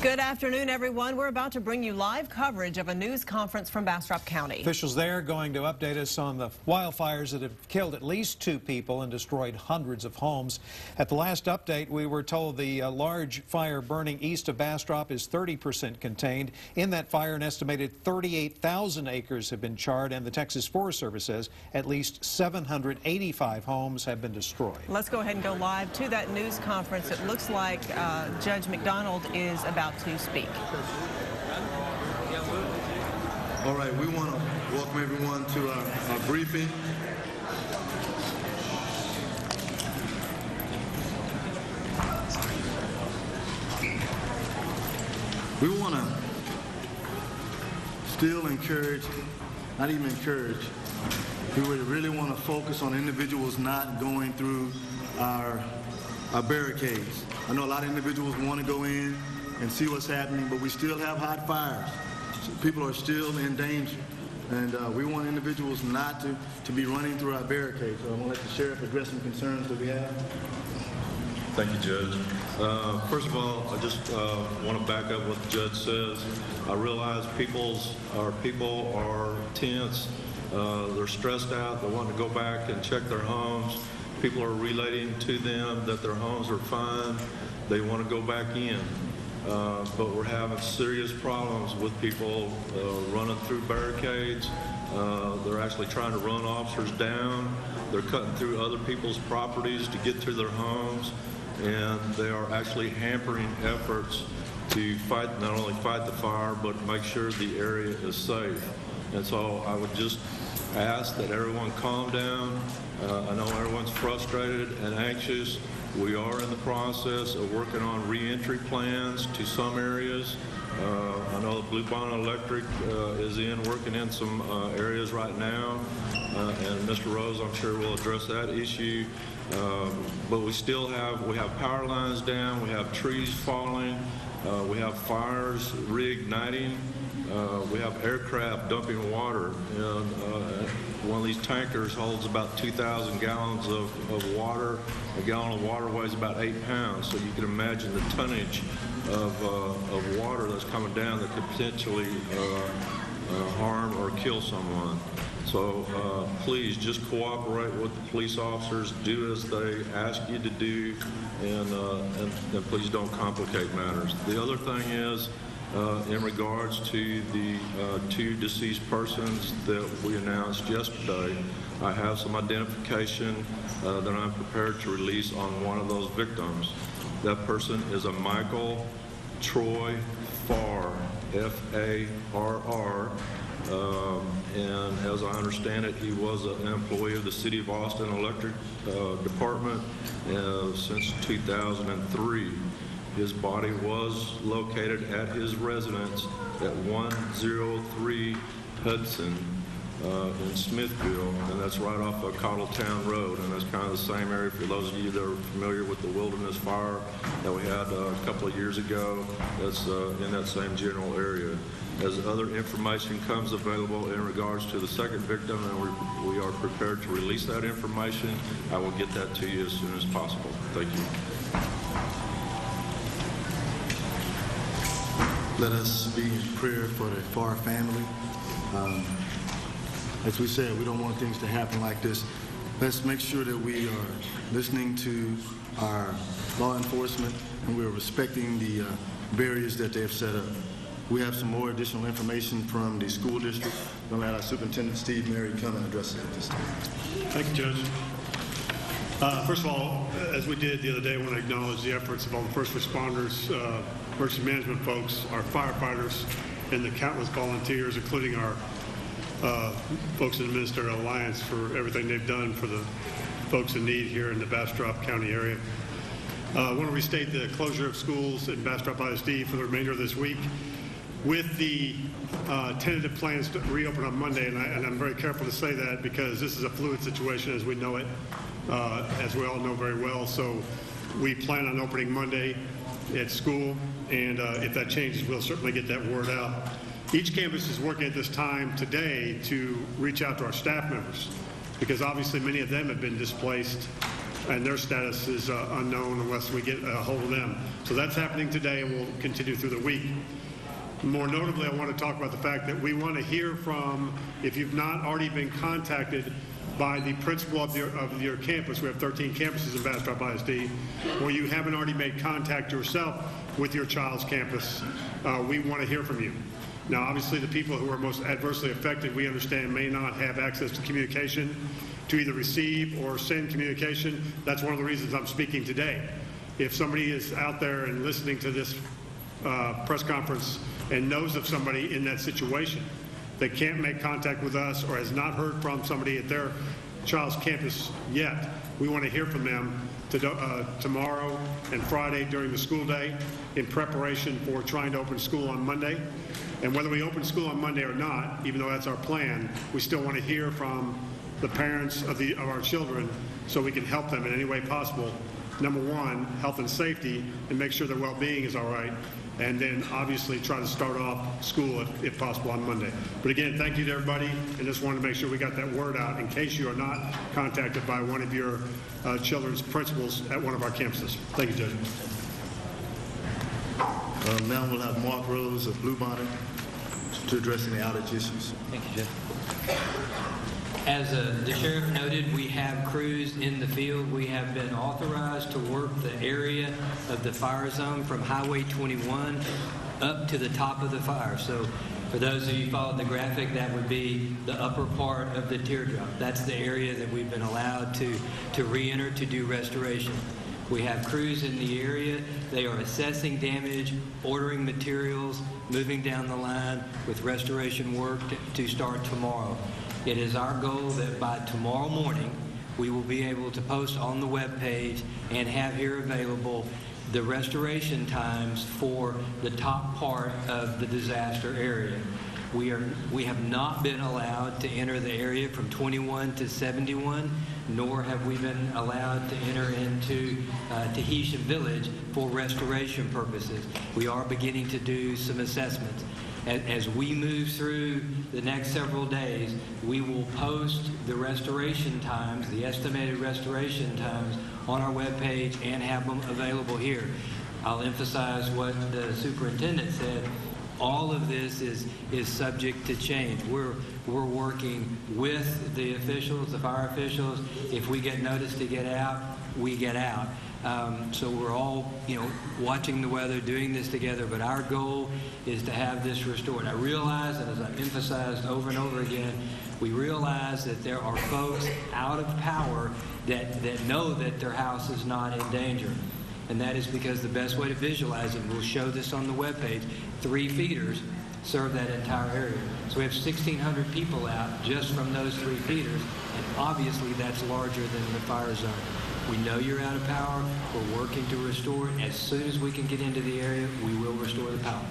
Good afternoon, everyone. We're about to bring you live coverage of a news conference from Bastrop County. Officials there going to update us on the wildfires that have killed at least 2 people and destroyed hundreds of homes. At the last update, we were told the large fire burning east of Bastrop is 30% contained. In that fire, an estimated 38,000 acres have been charred, and the Texas Forest Service says at least 785 homes have been destroyed. Let's go ahead and go live to that news conference. It looks like Judge McDonald is about to speak. All right, we want to welcome everyone to our briefing. We want to still encourage, not even encourage, we really want to focus on individuals not going through our barricades. I know a lot of individuals want to go in and see what's happening, but we still have hot fires. So people are still in danger, and we want individuals not to be running through our barricades. So I'm going to let the sheriff address some concerns that we have. Thank you, Judge. First of all, I just want to back up what the judge says. I realize people are tense. They're stressed out. They want to go back and check their homes. People are relating to them that their homes are fine. They want to go back in. But we're having serious problems with people running through barricades. They're actually trying to run officers down. They're cutting through other people's properties to get to their homes, and they are actually hampering efforts to fight, not only fight the fire, but make sure the area is safe. And so I would just ask that everyone calm down. I know everyone's frustrated and anxious. We are in the process of working on re-entry plans to some areas. I know Blue Bond Electric is working in some areas right now, and Mr. Rose, I'm sure, will address that issue. But we have power lines down, we have trees falling, we have fires reigniting, we have aircraft dumping water, and one of these tankers holds about 2,000 gallons of water. A gallon of water weighs about 8 pounds, so you can imagine the tonnage of water that's coming down that could potentially harm or kill someone. So please just cooperate with the police officers, do as they ask you to do, and please don't complicate matters. The other thing is, in regards to the 2 deceased persons that we announced yesterday, I have some identification that I'm prepared to release on one of those victims. That person is a Michael Troy Farr, F-A-R-R, and as I understand it, he was an employee of the City of Austin Electric Department since 2003. His body was located at his residence at 103 Hudson in Smithville, and that's right off of Cottletown Road, and that's kind of the same area for those of you that are familiar with the wilderness fire that we had a couple of years ago. That's in that same general area. As other information comes available in regards to the second victim, and we are prepared to release that information, I will get that to you as soon as possible. Thank you. Let us be in prayer for the Farr family. As we said, we don't want things to happen like this. Let's make sure that we are listening to our law enforcement and we're respecting the barriers that they have set up. We have some more additional information from the school district. I'm going to have our Superintendent Steve Mary come and address it at this time. Thank you, Judge. First of all, as we did the other day, I want to acknowledge the efforts of all the first responders, emergency management folks, our firefighters, and the countless volunteers, including our folks in the Ministerial Alliance, for everything they've done for the folks in need here in the Bastrop County area. I want to restate the closure of schools in Bastrop ISD for the remainder of this week, with the tentative plans to reopen on Monday, and I'm very careful to say that because this is a fluid situation as we know it, as we all know very well. So we plan on opening Monday at school, and if that changes, we'll certainly get that word out. Each campus is working at this time today to reach out to our staff members, because obviously many of them have been displaced and their status is unknown unless we get a hold of them. So that's happening today and will continue through the week. More notably, I want to talk about the fact that we want to hear from, if you've not already been contacted by the principal of your campus, we have 13 campuses in Bastrop ISD, or you haven't already made contact yourself with your child's campus, we want to hear from you. Now, obviously, the people who are most adversely affected, we understand, may not have access to communication to either receive or send communication. That's one of the reasons I'm speaking today. If somebody is out there and listening to this press conference and knows of somebody in that situation that can't make contact with us or has not heard from somebody at their child's campus yet, we want to hear from them tomorrow and Friday during the school day in preparation for trying to open school on Monday. And whether we open school on Monday or not, even though that's our plan, we still want to hear from the parents of our children so we can help them in any way possible. Number one, health and safety, and make sure their well-being is all right. And then obviously try to start off school if possible on Monday. But again, thank you to everybody, and just wanted to make sure we got that word out in case you are not contacted by one of your children's principals at one of our campuses. Thank you, Judge. Now we'll have Mark Rose of Blue Bonnet to address any outage issues. Thank you, Judge. As the sheriff noted, we have crews in the field. We have been authorized to work the area of the fire zone from Highway 21 up to the top of the fire. So for those of you who followed the graphic, that would be the upper part of the teardrop. That's the area that we've been allowed to re-enter to do restoration. We have crews in the area. They are assessing damage, ordering materials, moving down the line with restoration work to start tomorrow. It is our goal that by tomorrow morning, we will be able to post on the webpage and have here available the restoration times for the top part of the disaster area. We have not been allowed to enter the area from 21 to 71, nor have we been allowed to enter into Tahitian Village for restoration purposes. We are beginning to do some assessments. As we move through the next several days, we will post the restoration times, the estimated restoration times, on our webpage and have them available here. I'll emphasize what the superintendent said. All of this is subject to change. We're working with the officials, the fire officials. If we get notice to get out, we get out. So we're all, watching the weather, doing this together, but our goal is to have this restored. I realize, and as I've emphasized over and over again, we realize that there are folks out of power that know that their house is not in danger. And that is because the best way to visualize it, we'll show this on the webpage, 3 feeders serve that entire area. So we have 1,600 people out just from those 3 feeders, and obviously that's larger than the fire zone. We know you're out of power. We're working to restore it. As soon as we can get into the area, we will restore the power.